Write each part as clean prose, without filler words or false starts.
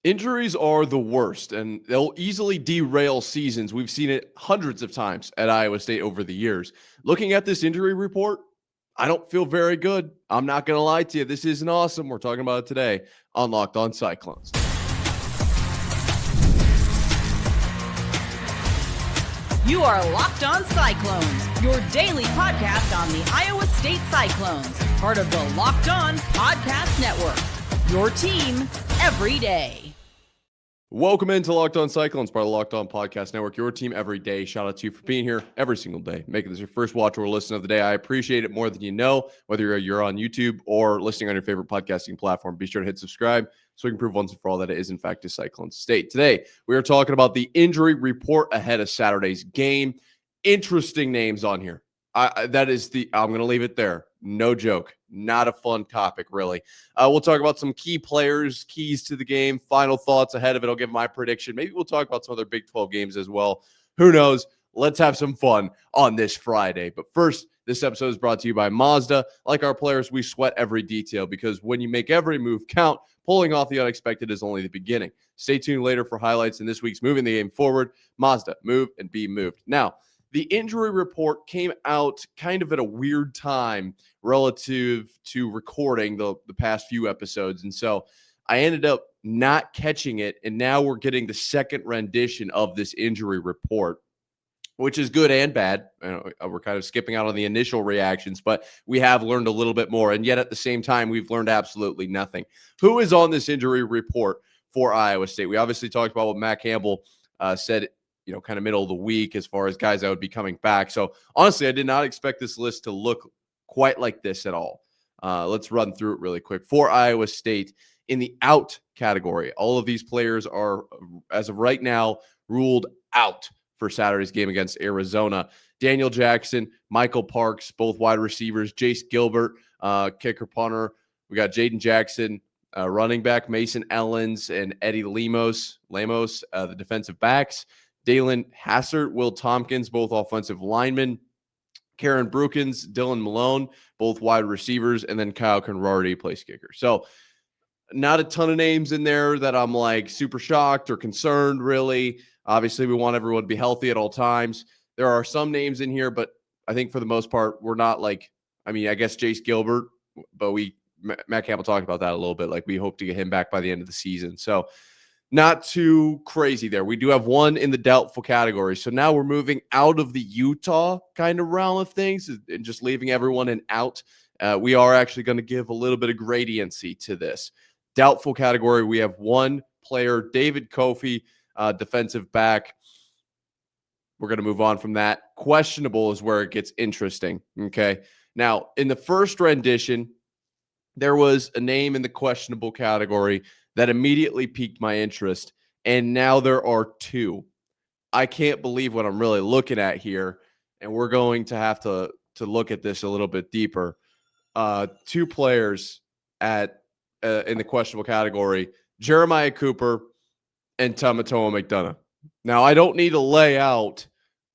Injuries are the worst, and they'll easily derail seasons. We've seen it hundreds of times at Iowa State over the years. Looking at this injury report, I don't feel very good. I'm not going to lie to you. This isn't awesome. We're talking about it today on Locked On Cyclones. You are Locked On Cyclones, your daily podcast on the Iowa State Cyclones, part of the Locked On Podcast Network, your team every day. Welcome into Locked On Cyclones, part of the Locked On Podcast Network, your team every day. Shout out to you for being here every single day, making this your first watch or listen of the day. I appreciate it more than you know, whether you're on YouTube or listening on your favorite podcasting platform. Be sure to hit subscribe so we can prove once and for all that it is, in fact, a Cyclone State. Today, we are talking about the injury report ahead of Saturday's game. Interesting names on here. I'm going to leave it there. No joke. Not a fun topic, really. We'll talk about some key players, keys to the game, final thoughts ahead of it. I'll give my prediction. Maybe we'll talk about some other Big 12 games as well. Who knows? Let's have some fun on this Friday. But first, this episode is brought to you by Mazda. Like our players, we sweat every detail because when you make every move count, pulling off the unexpected is only the beginning. Stay tuned later for highlights in this week's Moving the Game Forward. Mazda, move and be moved. Now, the injury report came out kind of at a weird time relative to recording the past few episodes. And so I ended up not catching it. And now we're getting the second rendition of this injury report, which is good and bad. We're kind of skipping out on the initial reactions, but we have learned a little bit more. And yet at the same time, we've learned absolutely nothing. Who is on this injury report for Iowa State? We obviously talked about what Matt Campbell said, kind of middle of the week as far as guys that would be coming back. So honestly, I did not expect this list to look quite like this at all. Let's run through it really quick. For Iowa State, in the out category, all of these players are, as of right now, ruled out for Saturday's game against Arizona. Daniel Jackson, Michael Parks, both wide receivers, Jace Gilbert, kicker punter. We got Jaden Jackson, running back, Mason Ellens, and Eddie Lemos, the defensive backs. Dalen Hassert, Will Tompkins, both offensive linemen. Karen Brookins, Dylan Malone, both wide receivers. And then Kyle Konrardy, place kicker. So not a ton of names in there that I'm like super shocked or concerned, really. Obviously, we want everyone to be healthy at all times. There are some names in here, but I think for the most part, we're not like, I guess Jace Gilbert, but Matt Campbell talked about that a little bit. Like, we hope to get him back by the end of the season. So not too crazy there. We do have one in the doubtful category. So now we're moving out of the Utah kind of realm of things and just leaving everyone in out. We are actually going to give a little bit of gradiency to this. Doubtful category, we have one player, David Kofi, defensive back. We're going to move on from that. Questionable is where it gets interesting. Okay. Now, in the first rendition, there was a name in the questionable category that immediately piqued my interest, and now there are two. I can't believe what I'm really looking at here, and we're going to have to look at this a little bit deeper. Two players in the questionable category, Jeremiah Cooper and Tamatoa McDonough. Now, I don't need to lay out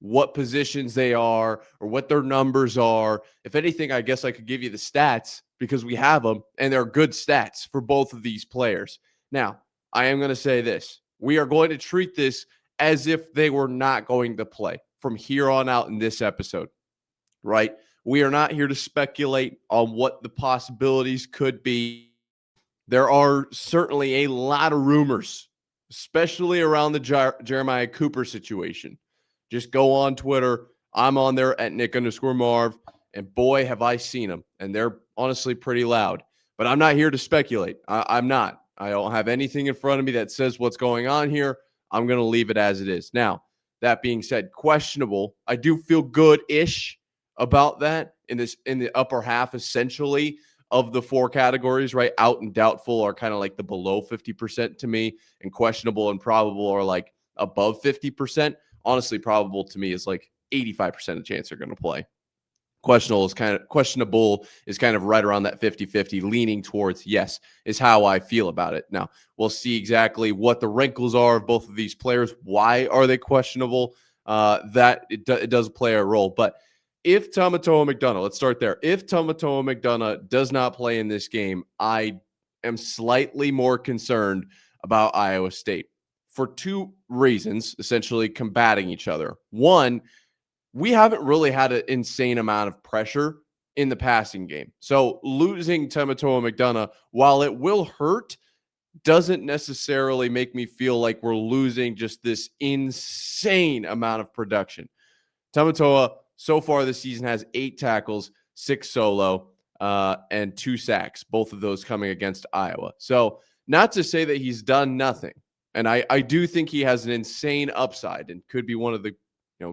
what positions they are or what their numbers are. If anything, I guess I could give you the stats because we have them, and they're good stats for both of these players. Now, I am going to say this. We are going to treat this as if they were not going to play from here on out in this episode, right? We are not here to speculate on what the possibilities could be. There are certainly a lot of rumors, especially around the Jeremiah Cooper situation. Just go on Twitter. I'm on there at Nick_Marv, and boy, have I seen them. And they're honestly pretty loud. But I'm not here to speculate. I'm not. I don't have anything in front of me that says what's going on here. I'm going to leave it as it is. Now, that being said, questionable. I do feel good-ish about that in the upper half, essentially, of the four categories, right? Out and doubtful are kind of like the below 50% to me, and questionable and probable are like above 50%. Honestly, probable to me is like 85% of chance they're going to play. Questionable is kind of right around that 50-50, leaning towards yes, is how I feel about it. Now, we'll see exactly what the wrinkles are of both of these players. Why are they questionable? That it does play a role. But if Tamatoa McDonough, let's start there. If Tamatoa McDonough does not play in this game, I am slightly more concerned about Iowa State for two reasons, essentially combating each other. One, we haven't really had an insane amount of pressure in the passing game. So losing Tamatoa McDonough, while it will hurt, doesn't necessarily make me feel like we're losing just this insane amount of production. Tamatoa so far this season has 8 tackles, 6 solo, and 2 sacks, both of those coming against Iowa. So not to say that he's done nothing. And I do think he has an insane upside and could be one of the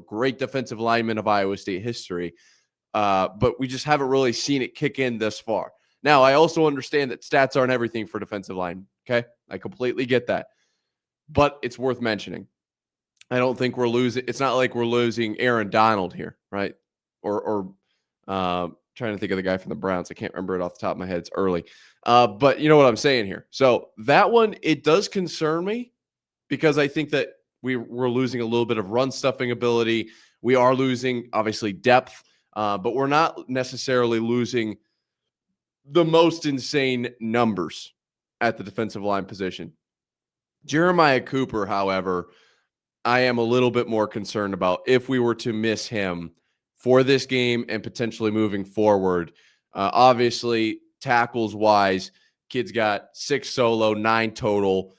great defensive linemen of Iowa State history. But we just haven't really seen it kick in thus far. Now, I also understand that stats aren't everything for defensive line. Okay, I completely get that. But it's worth mentioning. I don't think we're losing. It's not like we're losing Aaron Donald here, right? Or trying to think of the guy from the Browns. I can't remember it off the top of my head. It's early. But you know what I'm saying here. So that one, it does concern me because I think that we're losing a little bit of run stuffing ability. We are losing, obviously, depth, but we're not necessarily losing the most insane numbers at the defensive line position. Jeremiah Cooper, however, I am a little bit more concerned about if we were to miss him for this game and potentially moving forward. Obviously, tackles wise, kid's got 6 solo, 9 total,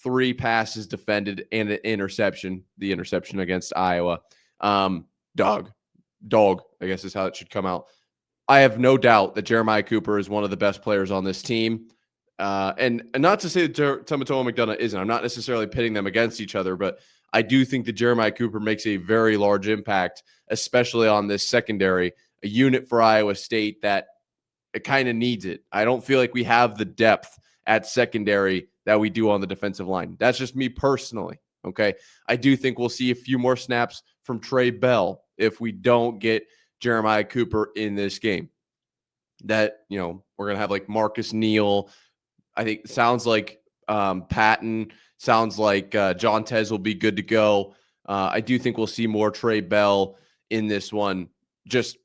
3 passes defended, and an interception. The interception against Iowa. Dog, I guess is how it should come out. I have no doubt that Jeremiah Cooper is one of the best players on this team. And not to say that Tamatoa McDonough isn't. I'm not necessarily pitting them against each other, but I do think that Jeremiah Cooper makes a very large impact, especially on this secondary, a unit for Iowa State that it kind of needs it. I don't feel like we have the depth at secondary that we do on the defensive line. That's just me personally, okay? I do think we'll see a few more snaps from Trey Bell if we don't get Jeremiah Cooper in this game. That, we're going to have like Marcus Neal. I think sounds like Patton, sounds like John Tez will be good to go. I do think we'll see more Trey Bell in this one, just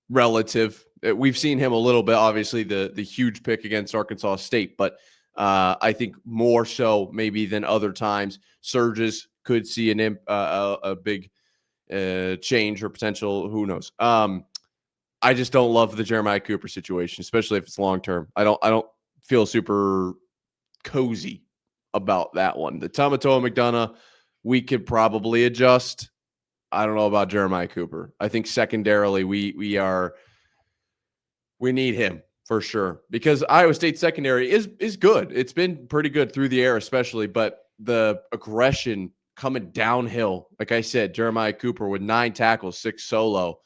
relative. We've seen him a little bit, obviously, the huge pick against Arkansas State, but I think more so maybe than other times. Surges could see a big change or potential. Who knows? I just don't love the Jeremiah Cooper situation, especially if it's long term. I don't feel super cozy about that one. The Tamatoa McDonough, we could probably adjust. I don't know about Jeremiah Cooper. I think secondarily we need him for sure because Iowa State secondary is good. It's been pretty good through the air, especially, but the aggression coming downhill, like I said, Jeremiah Cooper with 9 tackles, 6 solo.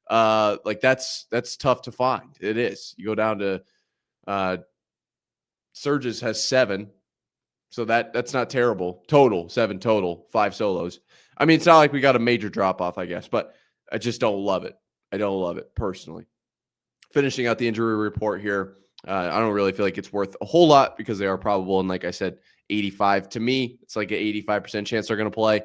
That's tough to find. It is. You go down to Surges has 7. So that's not terrible. Total, 7 total, 5 solos. I mean, it's not like we got a major drop-off, I guess, but I just don't love it. I don't love it, personally. Finishing out the injury report here, I don't really feel like it's worth a whole lot because they are probable. And like I said, 85. To me, it's like an 85% chance they're going to play.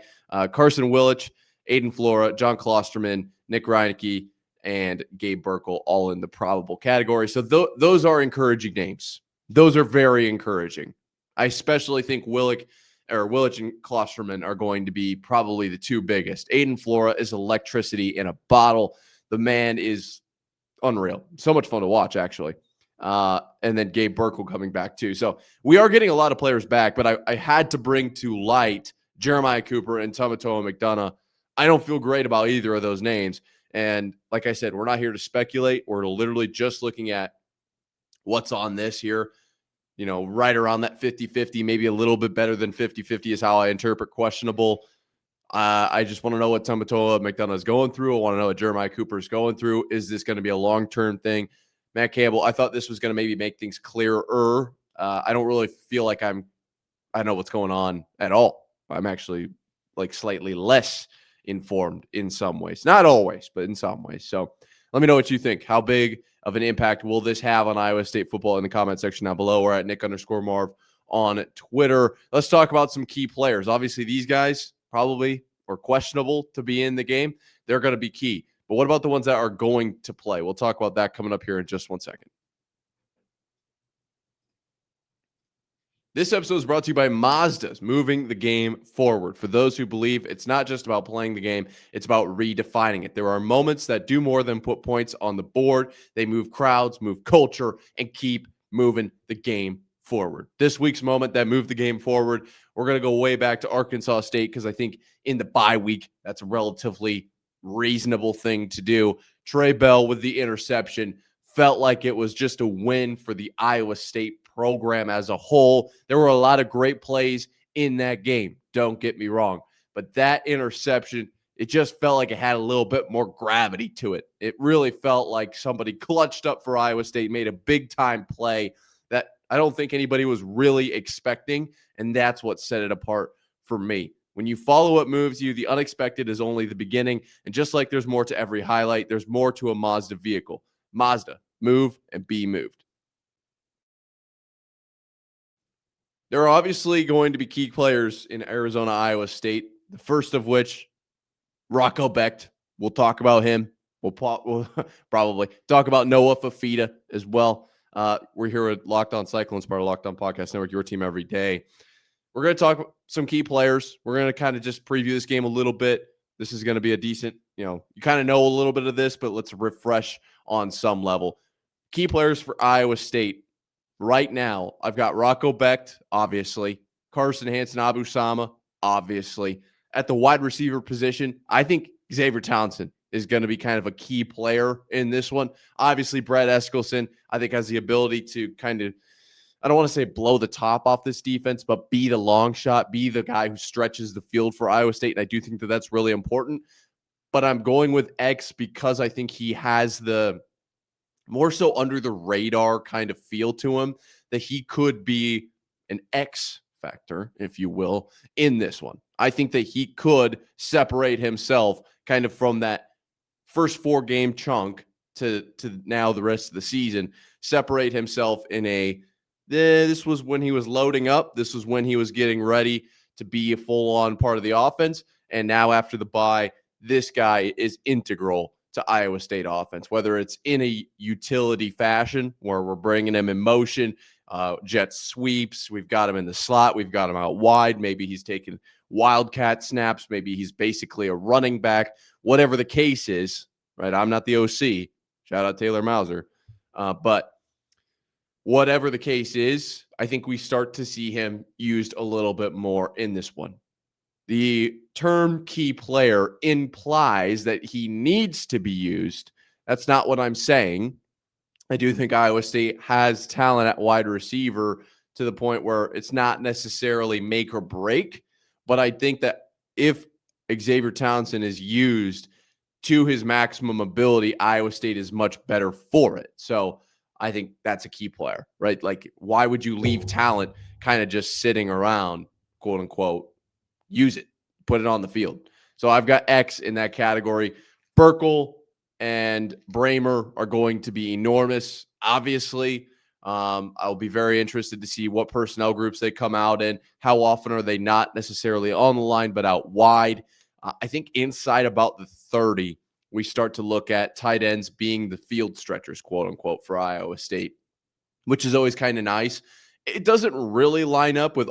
Carson Willich, Aiden Flora, John Klosterman, Nick Reineke, and Gabe Burkle all in the probable category. So those are encouraging names. Those are very encouraging. I especially think Willich and Klosterman are going to be probably the 2 biggest. Aiden Flora is electricity in a bottle. The man is unreal. So much fun to watch, actually. And then Gabe Burkle coming back too. So we are getting a lot of players back, but I had to bring to light Jeremiah Cooper and Tamatoa McDonough. I don't feel great about either of those names. And like I said, we're not here to speculate. We're literally just looking at what's on this here. Right around that 50-50, maybe a little bit better than 50-50 is how I interpret questionable. I just want to know what Tamatoa McDonough is going through. I want to know what Jeremiah Cooper is going through. Is this going to be a long-term thing? Matt Campbell, I thought this was going to maybe make things clearer. I don't really feel like I know what's going on at all. I'm actually slightly less informed in some ways. Not always, but in some ways. So let me know what you think. How big of an impact will this have on Iowa State football in the comment section down below or at Nick_Marv on Twitter. Let's talk about some key players. Obviously, these guys probably are questionable to be in the game. They're going to be key. But what about the ones that are going to play? We'll talk about that coming up here in just 1 second. This episode is brought to you by Mazda's, moving the game forward. For those who believe it's not just about playing the game, it's about redefining it. There are moments that do more than put points on the board. They move crowds, move culture, and keep moving the game forward. This week's moment that moved the game forward, we're going to go way back to Arkansas State because I think in the bye week, that's a relatively reasonable thing to do. Trey Bell with the interception felt like it was just a win for the Iowa State program as a whole. There were a lot of great plays in that game. Don't get me wrong. But that interception, it just felt like it had a little bit more gravity to it. It really felt like somebody clutched up for Iowa State, made a big-time play that I don't think anybody was really expecting, and that's what set it apart for me. When you follow what moves you, the unexpected is only the beginning, and just like there's more to every highlight, there's more to a Mazda vehicle. Mazda, move and be moved. There are obviously going to be key players in Arizona, Iowa State, the first of which, Rocco Becht. We'll talk about him. We'll probably talk about Noah Fafita as well. We're here at Locked On Cyclones, part of Locked On Podcast Network, your team every day. We're going to talk some key players. We're going to kind of just preview this game a little bit. This is going to be a decent, you kind of know a little bit of this, but let's refresh on some level. Key players for Iowa State. Right now, I've got Rocco Becht, obviously. Carson Hansen-Abusama, obviously. At the wide receiver position, I think Xavier Townsend is going to be kind of a key player in this one. Obviously, Brett Eskelson, I think, has the ability to kind of, I don't want to say blow the top off this defense, but be the long shot, be the guy who stretches the field for Iowa State. And I do think that that's really important. But I'm going with X because I think he has the more so under the radar kind of feel to him that he could be an X factor, if you will, in this one. I think that he could separate himself kind of from that first 4-game chunk to now the rest of the season, separate himself in this was when he was loading up. This was when he was getting ready to be a full-on part of the offense. And now after the bye, this guy is integral to Iowa State offense, whether it's in a utility fashion where we're bringing him in motion, jet sweeps, we've got him in the slot, we've got him out wide, maybe he's taking wildcat snaps, maybe he's basically a running back, whatever the case is, right? I'm not the OC. Shout out Taylor Mauser. But whatever the case is, I think we start to see him used a little bit more in this one. The term key player implies that he needs to be used. That's not what I'm saying. I do think Iowa State has talent at wide receiver to the point where it's not necessarily make or break. But I think that if Xavier Townsend is used to his maximum ability, Iowa State is much better for it. So I think that's a key player, right? Like, why would you leave talent kind of just sitting around, quote unquote? Use it, put it on the field. So I've got X in that category. Burkle and Bramer are going to be enormous. Obviously, I'll be very interested to see what personnel groups they come out in. How often are they not necessarily on the line, but out wide? I think inside about the 30, we start to look at tight ends being the field stretchers, quote unquote, for Iowa State, which is always kind of nice. It doesn't really line up with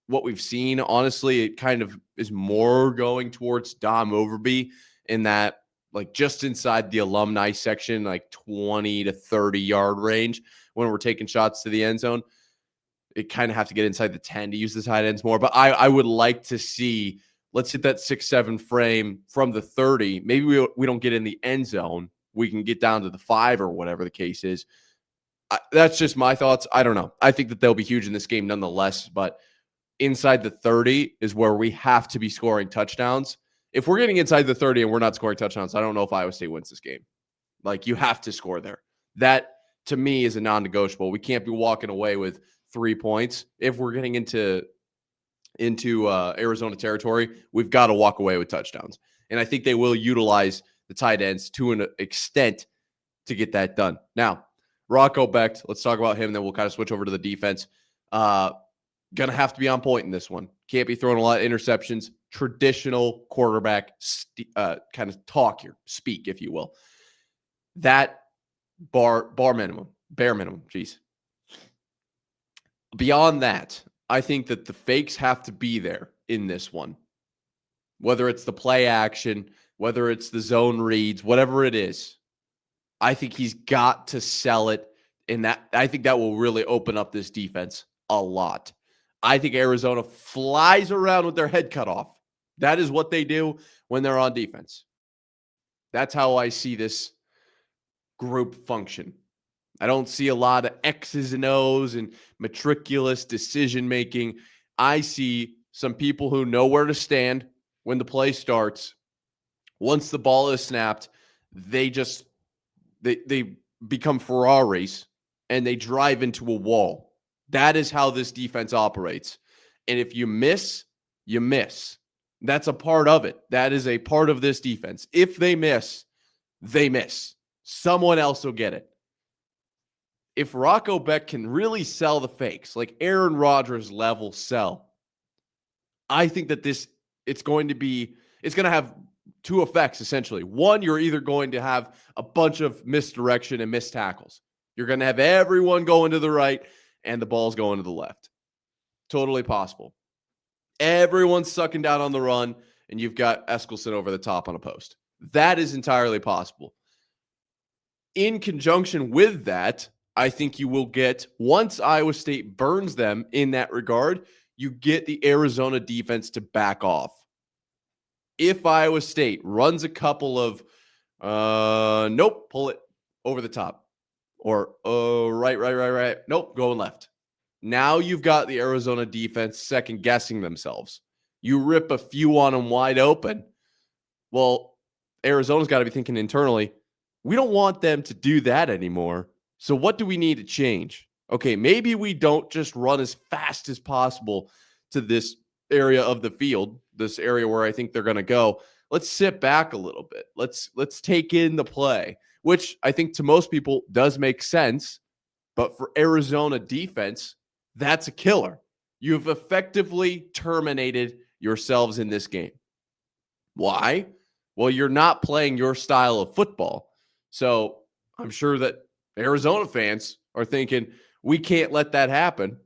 what we've seen. Honestly, it kind of is more going towards Dom Overby in that, like, just inside the alumni section, like 20 to 30 yard range when we're taking shots to the end zone. It kind of have to get inside the 10 to use the tight ends more. But I would like to see, let's hit that 6-7 frame from the 30. Maybe we don't get in the end zone. We can get down to the 5 or whatever the case is. That's just my thoughts. I don't know. I think that they'll be huge in this game nonetheless, but inside the 30 is where we have to be scoring touchdowns. If we're getting inside the 30 and we're not scoring touchdowns, I don't know if Iowa State wins this game. Like, you have to score there. That, to me, is a non-negotiable. We can't be walking away with 3 points. If we're getting into Arizona territory, we've got to walk away with touchdowns. And I think they will utilize the tight ends to an extent to get that done. Now, Rocco Becht, let's talk about him, then we'll kind of switch over to the defense. Going to have to be on point in this one. Can't be throwing a lot of interceptions. Traditional quarterback kind of talk here, speak, if you will. That bare minimum. Geez. Beyond that, I think that the fakes have to be there in this one. Whether it's the play action, whether it's the zone reads, whatever it is, I think he's got to sell it. And that I think that will really open up this defense a lot. I think Arizona flies around with their head cut off. That is what they do when they're on defense. That's how I see this group function. I don't see a lot of X's and O's and meticulous decision making. I see some people who know where to stand when the play starts. Once the ball is snapped, they become Ferraris and they drive into a wall. That is how this defense operates. And if you miss, you miss. That's a part of it. That is a part of this defense. If they miss, they miss. Someone else will get it. If Rocco Beck can really sell the fakes, like Aaron Rodgers level sell, I think that it's going to have two effects, essentially. One, you're either going to have a bunch of misdirection and missed tackles. You're going to have everyone going to the right and the ball's going to the left. Totally possible. Everyone's sucking down on the run, and you've got Eskelson over the top on a post. That is entirely possible. In conjunction with that, I think you will get, once Iowa State burns them in that regard, you get the Arizona defense to back off. If Iowa State runs a couple of, nope, pull it over the top. Or, right. Nope, going left. Now you've got the Arizona defense second guessing themselves. You rip a few on them wide open. Well, Arizona's got to be thinking internally, we don't want them to do that anymore. So what do we need to change? Okay, maybe we don't just run as fast as possible to this area of the field, this area where I think they're going to go. Let's sit back a little bit. Let's take in the play, which I think to most people does make sense. But for Arizona defense, that's a killer. You've effectively terminated yourselves in this game. Why? Well, you're not playing your style of football. So I'm sure that Arizona fans are thinking, we can't let that happen,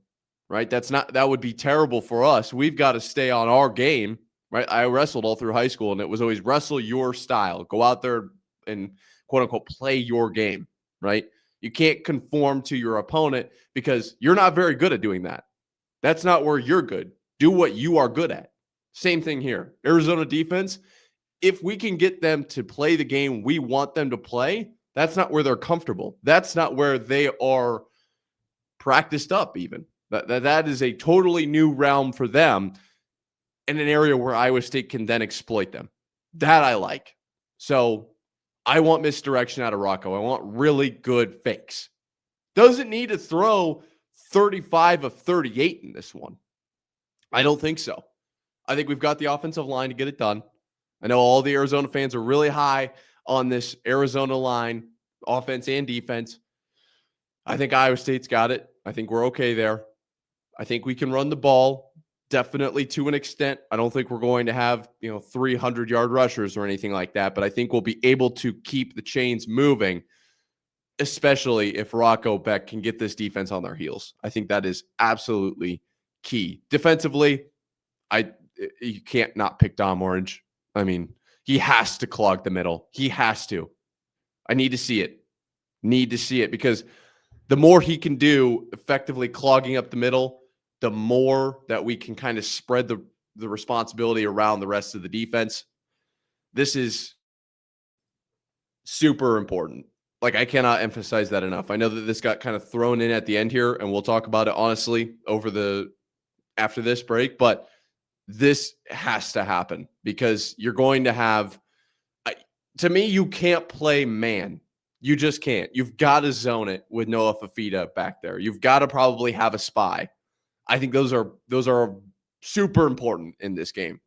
right? That would be terrible for us. We've got to stay on our game, right? I wrestled all through high school, and it was always wrestle your style. Go out there and quote unquote play your game, right? You can't conform to your opponent because you're not very good at doing that. That's not where you're good. Do what you are good at. Same thing here. Arizona defense, if we can get them to play the game we want them to play, that's not where they're comfortable. That's not where they are practiced up even. That is a totally new realm for them in an area where Iowa State can then exploit them. That I like. So I want misdirection out of Rocco. I want really good fakes. Doesn't need to throw 35 of 38 in this one. I don't think so. I think we've got the offensive line to get it done. I know all the Arizona fans are really high on this Arizona line, offense and defense. I think Iowa State's got it. I think we're okay there. I think we can run the ball definitely to an extent. I don't think we're going to have, 300-yard rushers or anything like that, but I think we'll be able to keep the chains moving, especially if Rocco Beck can get this defense on their heels. I think that is absolutely key. Defensively, you can't not pick Dom Orange. I mean, he has to clog the middle. He has to. I need to see it. Because the more he can do effectively clogging up the middle, the more that we can kind of spread the responsibility around the rest of the defense. This is super important. Like, I cannot emphasize that enough. I know that this got kind of thrown in at the end here, and we'll talk about it honestly after this break, but this has to happen because you're going to have, to me, you can't play man. You just can't. You've got to zone it with Noah Fafita back there. You've got to probably have a spy. I think those are super important in this game.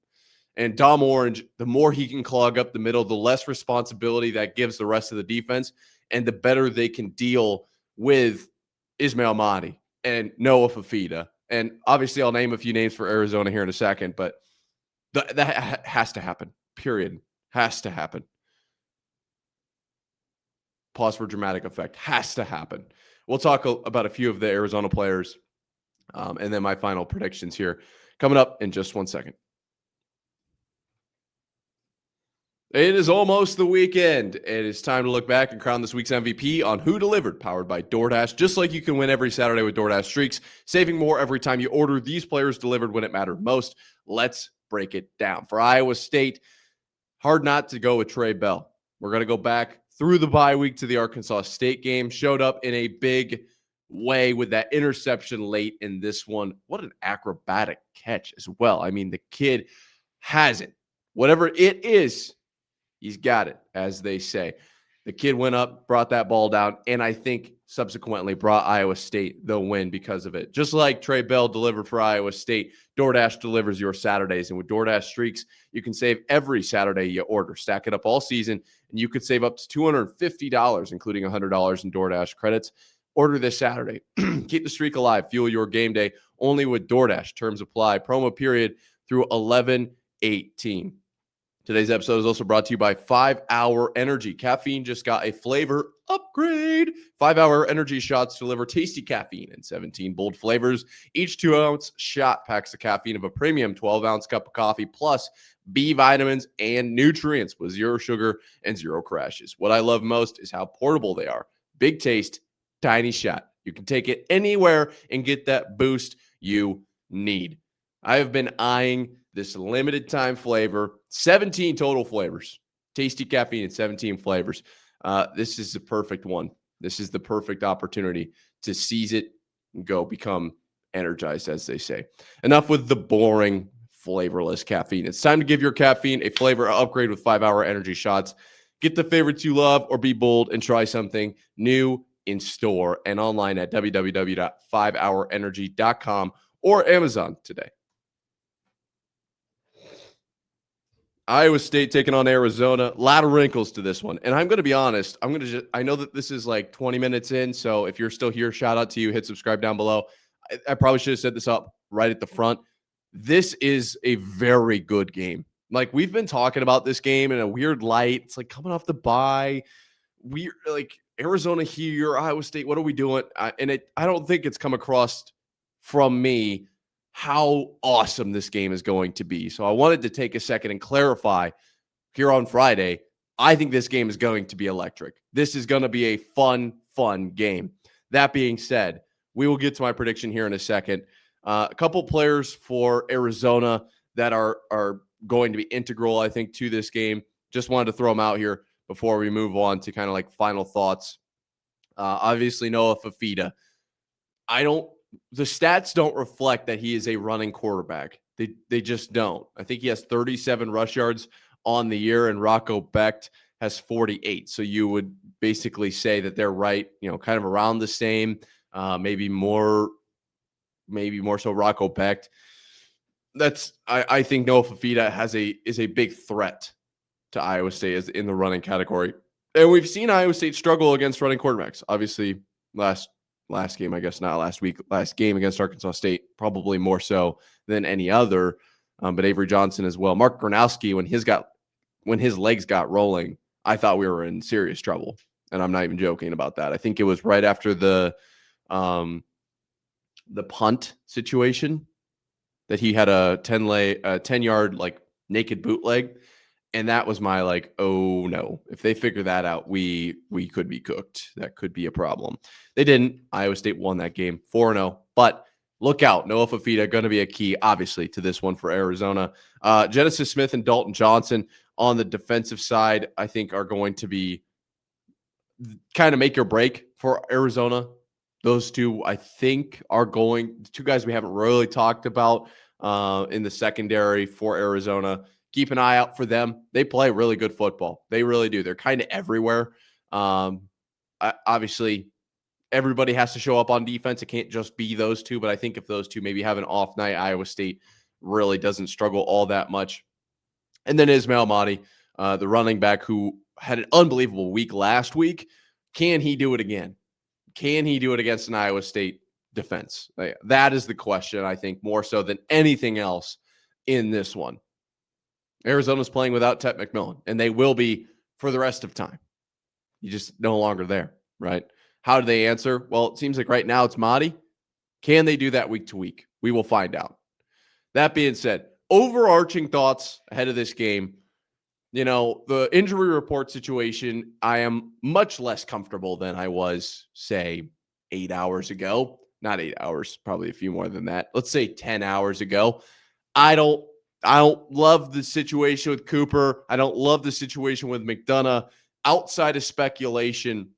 And Dom Orange, the more he can clog up the middle, the less responsibility that gives the rest of the defense, and the better they can deal with Ismail Mahdi and Noah Fafita. And obviously, I'll name a few names for Arizona here in a second, but that has to happen, period. Has to happen. Pause for dramatic effect. Has to happen. We'll talk about a few of the Arizona players And then my final predictions here coming up in just 1 second. It is almost the weekend. It is time to look back and crown this week's MVP on Who Delivered, powered by DoorDash. Just like you can win every Saturday with DoorDash Streaks, saving more every time you order. These players delivered when it mattered most. Let's break it down. For Iowa State, hard not to go with Trey Bell. We're going to go back through the bye week to the Arkansas State game. Showed up in a big way with that interception late in this one. What an acrobatic catch as well. I mean, the kid has it. Whatever it is, he's got it, as they say. The kid went up, brought that ball down, and I think subsequently brought Iowa State the win because of it. Just like Trey Bell delivered for Iowa State, DoorDash delivers your Saturdays. And with DoorDash Streaks, you can save every Saturday you order. Stack it up all season, and you could save up to $250, including $100 in DoorDash credits. Order this Saturday. Keep the streak alive. Fuel your game day only with DoorDash. Terms apply. Promo period through 11/18. Today's episode is also brought to you by 5 Hour Energy. Caffeine just got a flavor upgrade. 5 Hour Energy shots deliver tasty caffeine in 17 bold flavors. Each 2-ounce shot packs the caffeine of a premium 12-ounce cup of coffee, plus B vitamins and nutrients with zero sugar and zero crashes. What I love most is how portable they are. Big taste, tiny shot. You can take it anywhere and get that boost you need. I have been eyeing this limited time flavor, 17 total flavors, tasty caffeine in 17 flavors. This is the perfect one. This is the perfect opportunity to seize it and go become energized, as they say. Enough with the boring, flavorless caffeine. It's time to give your caffeine a flavor upgrade with 5 Hour Energy shots. Get the favorites you love or be bold and try something new in store and online at www.5hourenergy.com or Amazon today. Iowa State taking on Arizona. A lot of wrinkles to this one. And I'm going to be honest. I know that this is like 20 minutes in. So if you're still here, shout out to you. Hit subscribe down below. I probably should have set this up right at the front. This is a very good game. Like, we've been talking about this game in a weird light. It's like coming off the bye. We're like Arizona here, Iowa State. What are we doing? I don't think it's come across from me how awesome this game is going to be. So I wanted to take a second and clarify here on Friday. I think this game is going to be electric. This is going to be a fun game. That being said, we will get to my prediction here in a second. A couple players for Arizona that are going to be integral, I think, to this game. Just wanted to throw them out here before we move on to kind of like final thoughts. Obviously, Noah Fifita. The stats don't reflect that he is a running quarterback. They just don't. I think he has 37 rush yards on the year, and Rocco Becht has 48. So you would basically say that they're right, kind of around the same, maybe more so Rocco Becht. I think Noah Fifita is a big threat to Iowa State as in the running category. And we've seen Iowa State struggle against running quarterbacks. Obviously, last game, I guess not last week, last game against Arkansas State, probably more so than any other. But Avery Johnson as well. Mark Gronowski, when his legs got rolling, I thought we were in serious trouble. And I'm not even joking about that. I think it was right after the punt situation that he had a 10-yard like naked bootleg. And that was my oh no, if they figure that out, we could be cooked. That could be a problem. They didn't. Iowa State won that game 4-0. But look out. Noah Fifita going to be a key, obviously, to this one for Arizona. Genesis Smith and Dalton Johnson on the defensive side, I think, are going to be kind of make or break for Arizona. Those two, I think, are the two guys we haven't really talked about in the secondary for Arizona. Keep an eye out for them. They play really good football. They really do. They're kind of everywhere. Obviously, everybody has to show up on defense. It can't just be those two, but I think if those two maybe have an off night, Iowa State really doesn't struggle all that much. And then Ismail Mahdi, the running back who had an unbelievable week last week. Can he do it again? Can he do it against an Iowa State defense? That is the question, I think, more so than anything else in this one. Arizona's playing without Tet McMillan, and they will be for the rest of time. You're just no longer there, right? How do they answer? Well, it seems like right now it's Mahdi. Can they do that week to week? We will find out. That being said, overarching thoughts ahead of this game. The injury report situation, I am much less comfortable than I was, say, 8 hours ago. Not 8 hours, probably a few more than that. Let's say 10 hours ago. I don't love the situation with Cooper. I don't love the situation with McDonough. Outside of speculation,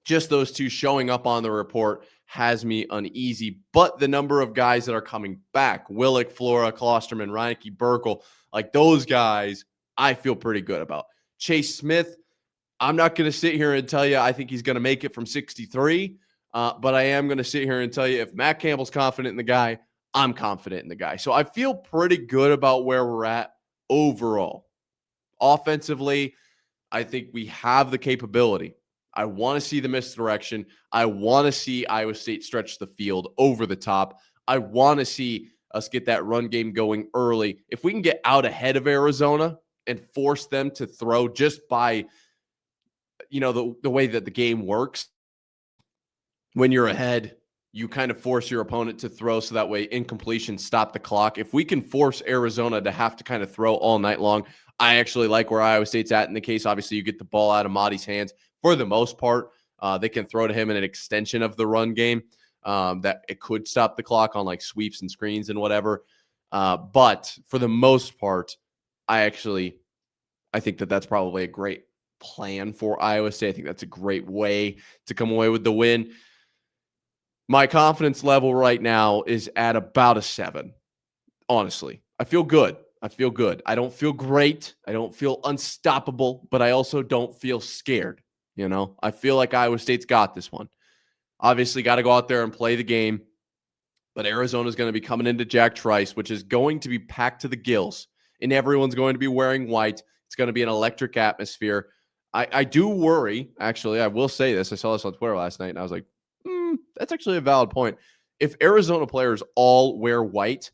just those two showing up on the report has me uneasy. But the number of guys that are coming back, Willick, Flora, Klosterman, Reineke, Burkle, like those guys, I feel pretty good about. Chase Smith, I'm not going to sit here and tell you I think he's going to make it from 63, but I am going to sit here and tell you if Matt Campbell's confident in the guy, I'm confident in the guy. So I feel pretty good about where we're at overall. Offensively, I think we have the capability. I want to see the misdirection. I want to see Iowa State stretch the field over the top. I want to see us get that run game going early. If we can get out ahead of Arizona and force them to throw just by, the way that the game works, when you're ahead, you kind of force your opponent to throw so that way incompletion stop the clock. If we can force Arizona to have to kind of throw all night long, I actually like where Iowa State's at in the case. Obviously, you get the ball out of Madi's hands. For the most part, they can throw to him in an extension of the run game that it could stop the clock on like sweeps and screens and whatever. But for the most part, I think that that's probably a great plan for Iowa State. I think that's a great way to come away with the win. My confidence level right now is at about a 7. Honestly, I feel good. I don't feel great. I don't feel unstoppable, but I also don't feel scared. I feel like Iowa State's got this one. Obviously, got to go out there and play the game. But Arizona's going to be coming into Jack Trice, which is going to be packed to the gills. And everyone's going to be wearing white. It's going to be an electric atmosphere. I do worry, actually, I will say this. I saw this on Twitter last night, and I was like, that's actually a valid point. If Arizona players all wear white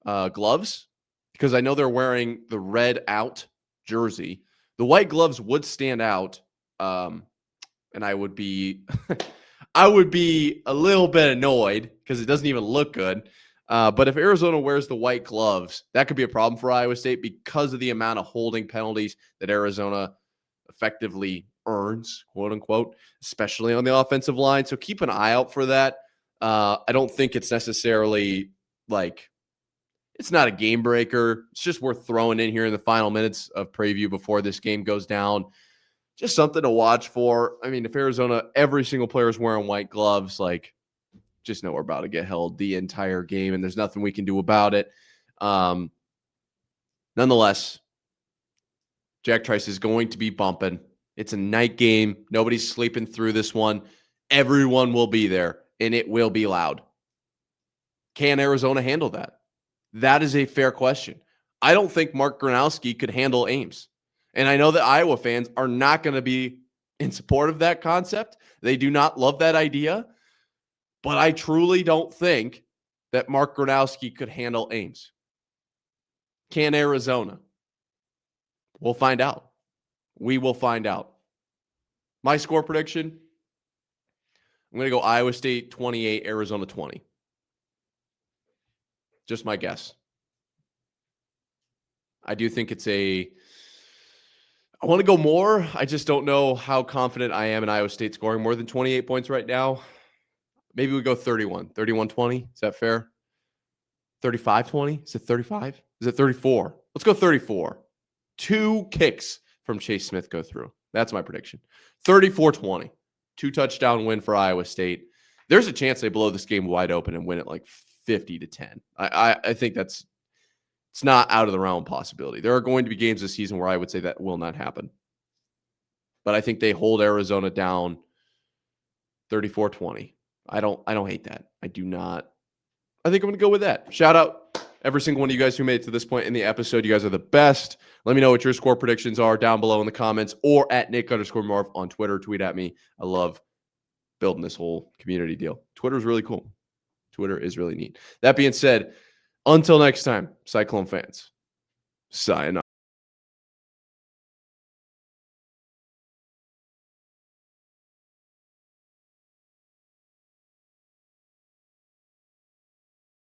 gloves, because I know they're wearing the red out jersey, the white gloves would stand out. And I would be I would be a little bit annoyed because it doesn't even look good. But if Arizona wears the white gloves, that could be a problem for Iowa State because of the amount of holding penalties that Arizona effectively earns, quote unquote, especially on the offensive line. So keep an eye out for that. I don't think it's necessarily it's not a game breaker. It's just worth throwing in here in the final minutes of preview before this game goes down. Just something to watch for. I mean, if Arizona, every single player is wearing white gloves, just know we're about to get held the entire game, and there's nothing we can do about it. Nonetheless, Jack Trice is going to be bumping. It's a night game. Nobody's sleeping through this one. Everyone will be there, and it will be loud. Can Arizona handle that? That is a fair question. I don't think Mark Gronowski could handle Ames. And I know that Iowa fans are not going to be in support of that concept. They do not love that idea. But I truly don't think that Mark Gronowski could handle Ames. Can Arizona? We'll find out. We will find out. My score prediction, I'm going to go Iowa State 28, Arizona 20. Just my guess. I do think I want to go more. I just don't know how confident I am in Iowa State scoring more than 28 points right now. Maybe we go 31-20. Is that fair? 35-20? Is it 35? Is it 34? Let's go 34. 2 kicks from Chase Smith go through. That's my prediction. 34-20. 2-touchdown win for Iowa State. There's a chance they blow this game wide open and win it 50-10. I think it's not out of the realm of possibility. There are going to be games this season where I would say that will not happen. But I think they hold Arizona down 34-20. I don't hate that. I do not. I think I'm going to go with that. Shout out every single one of you guys who made it to this point in the episode. You guys are the best. Let me know what your score predictions are down below in the comments or at Nick_Marv on Twitter. Tweet at me. I love building this whole community deal. Twitter is really cool. Twitter is really neat. That being said, until next time, Cyclone fans, sayonara.